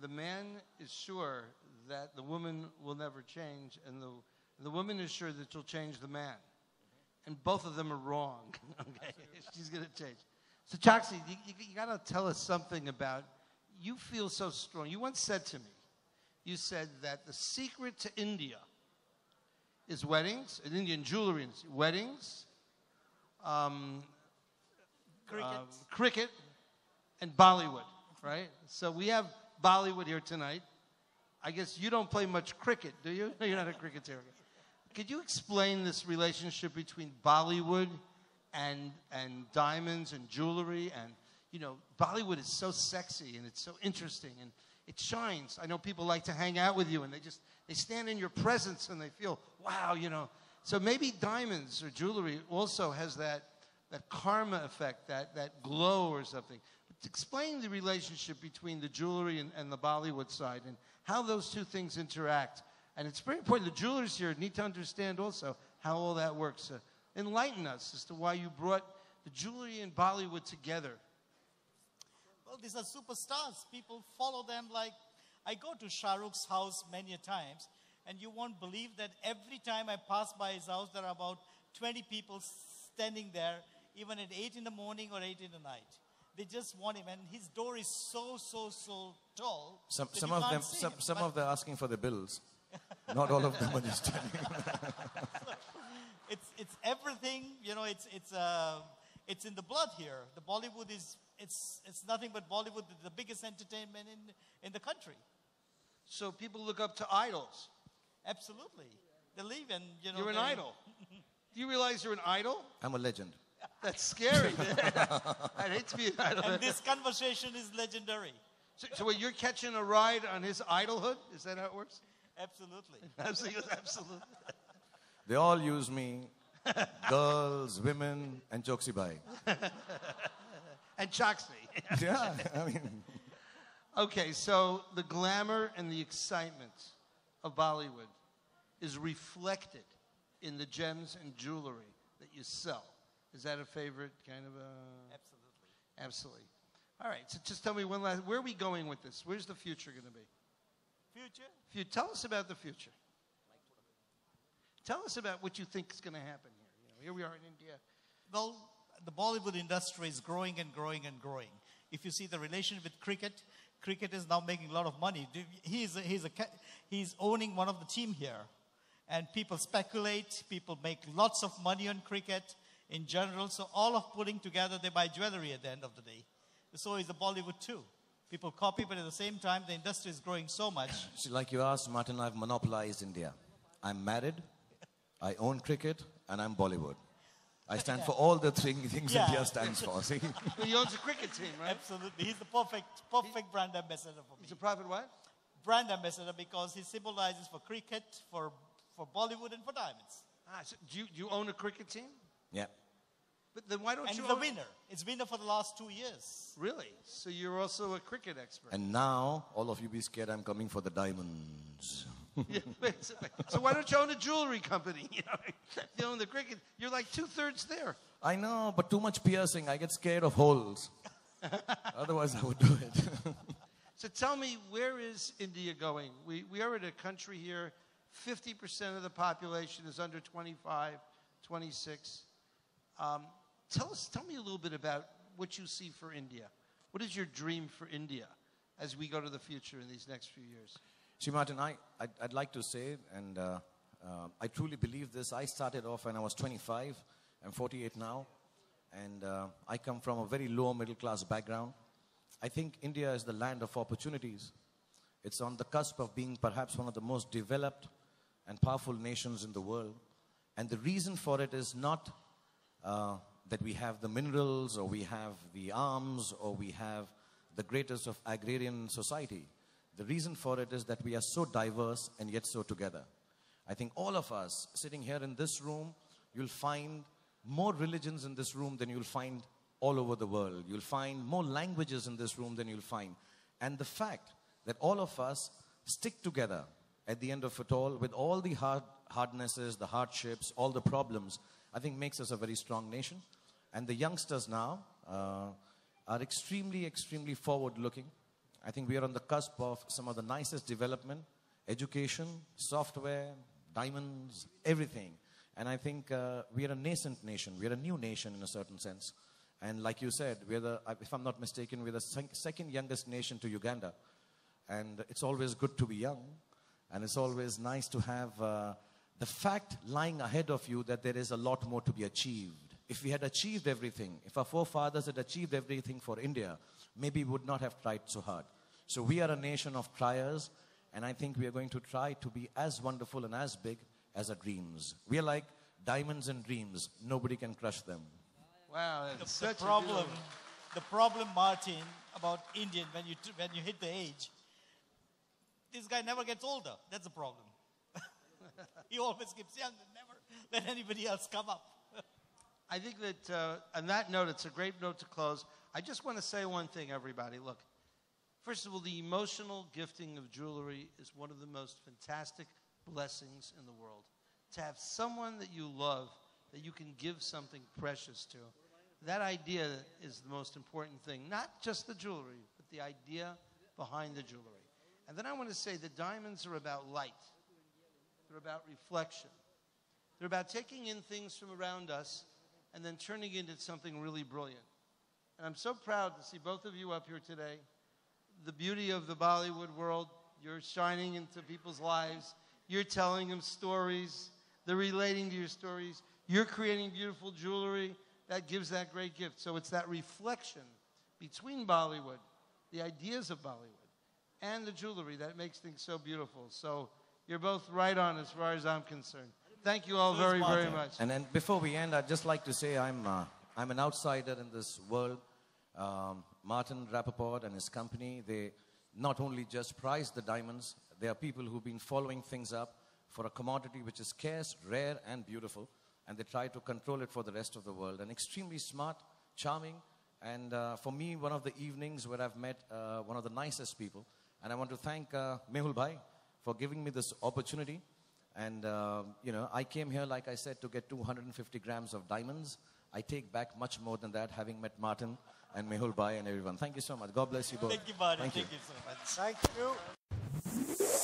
the man is sure that the woman will never change, and the woman is sure that she'll change the man. And both of them are wrong. Okay, she's going to change. So, Choksi, you got to tell us something about, you feel so strong. You once said to me, you said that the secret to India is weddings, and Indian jewelry, weddings, cricket, and Bollywood, right? So we have Bollywood here tonight. I guess you don't play much cricket, do you? No, you're not a cricketer. Could you explain this relationship between Bollywood and diamonds and jewelry? And, you know, Bollywood is so sexy and it's so interesting and it shines. I know people like to hang out with you and they stand in your presence and they feel, wow, you know. So maybe diamonds or jewelry also has that karma effect, that glow or something. But explain the relationship between the jewelry and the Bollywood side and how those two things interact. And it's very important. The jewelers here need to understand also how all that works. Enlighten us as to why you brought the jewelry and Bollywood together. Well, these are superstars. People follow them like... I go to Shah Rukh's house many a times, and you won't believe that every time I pass by his house, there are about 20 people standing there, even at 8 in the morning or 8 in the night. They just want him, and his door is so tall. Some of them are asking for the bills. Not all of them are just telling. So it's everything, you know. It's in the blood here. The Bollywood is it's nothing but Bollywood, the biggest entertainment in the country. So people look up to idols. Absolutely, they live and you know. You're an idol. Do you realize you're an idol? I'm a legend. That's scary. I'd hate to be an idol. And this conversation is legendary. So what, you're catching a ride on his idolhood? Is that how it works? Absolutely. Absolutely. They all use me, girls, women, and Choksi Bhai. And Choksi. Yeah, I mean. Okay, so the glamour and the excitement of Bollywood is reflected in the gems and jewelry that you sell. Is that a favorite kind of a... Absolutely. Absolutely. All right, so just tell me one last... Where are we going with this? Where's the future going to be? Future? Tell us about the future. Tell us about what you think is going to happen here. You know, here we are in India. Well, the Bollywood industry is growing and growing and growing. If you see the relation with cricket is now making a lot of money. He's owning one of the team here. And people speculate, people make lots of money on cricket in general. So all of putting together, they buy jewelry at the end of the day. So is the Bollywood too. People copy, but at the same time, the industry is growing so much. See, like you asked, Martin, I've monopolized India. I'm married, I own cricket, and I'm Bollywood. I stand for all the things India stands for. See? He owns a cricket team, right? Absolutely. He's the perfect brand ambassador for me. He's a private what? Brand ambassador, because he symbolizes for cricket, for Bollywood, and for diamonds. So do you own a cricket team? Yeah. But then why don't you own... And the winner. It's winner for the last 2 years. Really? So you're also a cricket expert. And now, all of you be scared, I'm coming for the diamonds. Yeah, so why don't you own a jewelry company? You know, you own the cricket. You're like 2/3 there. I know, but too much piercing. I get scared of holes. Otherwise, I would do it. So tell me, where is India going? We are in a country here, 50% of the population is under 25, 26. Tell me a little bit about what you see for India. What is your dream for India as we go to the future in these next few years? See, Martin, I'd like to say, and I truly believe this. I started off when I was 25. I'm 48 now. And I come from a very low middle class background. I think India is the land of opportunities. It's on the cusp of being perhaps one of the most developed and powerful nations in the world. And the reason for it is not that we have the minerals, or we have the arms, or we have the greatest of agrarian society. The reason for it is that we are so diverse and yet so together. I think all of us sitting here in this room, you'll find more religions in this room than you'll find all over the world. You'll find more languages in this room than you'll find. And the fact that all of us stick together at the end of it all, with all the hardnesses, the hardships, all the problems, I think makes us a very strong nation. And the youngsters now are extremely, extremely forward-looking. I think we are on the cusp of some of the nicest development, education, software, diamonds, everything. And I think we are a nascent nation. We are a new nation in a certain sense. And like you said, we're the, if I'm not mistaken, we're the second youngest nation to Uganda. And it's always good to be young. And it's always nice to have the fact lying ahead of you that there is a lot more to be achieved. If we had achieved everything, if our forefathers had achieved everything for India, maybe we would not have tried so hard. So we are a nation of triers. And I think we are going to try to be as wonderful and as big as our dreams. We are like diamonds and dreams. Nobody can crush them. Wow, that's such the problem, Martin, about Indian, when you hit the age, this guy never gets older. That's the problem. He always keeps young and never let anybody else come up. I think that on that note, it's a great note to close. I just want to say one thing, everybody. Look, first of all, the emotional gifting of jewelry is one of the most fantastic blessings in the world. To have someone that you love, that you can give something precious to, that idea is the most important thing. Not just the jewelry, but the idea behind the jewelry. And then I want to say that diamonds are about light. They're about reflection. They're about taking in things from around us and then turning it into something really brilliant. And I'm so proud to see both of you up here today. The beauty of the Bollywood world, you're shining into people's lives. You're telling them stories. They're relating to your stories. You're creating beautiful jewelry that gives that great gift. So it's that reflection between Bollywood, the ideas of Bollywood, and the jewelry that makes things so beautiful. So you're both right on as far as I'm concerned. Thank you all very, very much. And then before we end, I'd just like to say I'm an outsider in this world. Martin Rappaport and his company, they not only just prize the diamonds, they are people who've been following things up for a commodity which is scarce, rare, and beautiful. And they try to control it for the rest of the world. And extremely smart, charming, and for me, one of the evenings where I've met one of the nicest people. And I want to thank Mehul Bhai for giving me this opportunity. And, you know, I came here, like I said, to get 250 grams of diamonds. I take back much more than that, having met Martin and Mehul Bhai and everyone. Thank you so much. God bless you both. Thank you, Martin. Thank you So much. Thank you.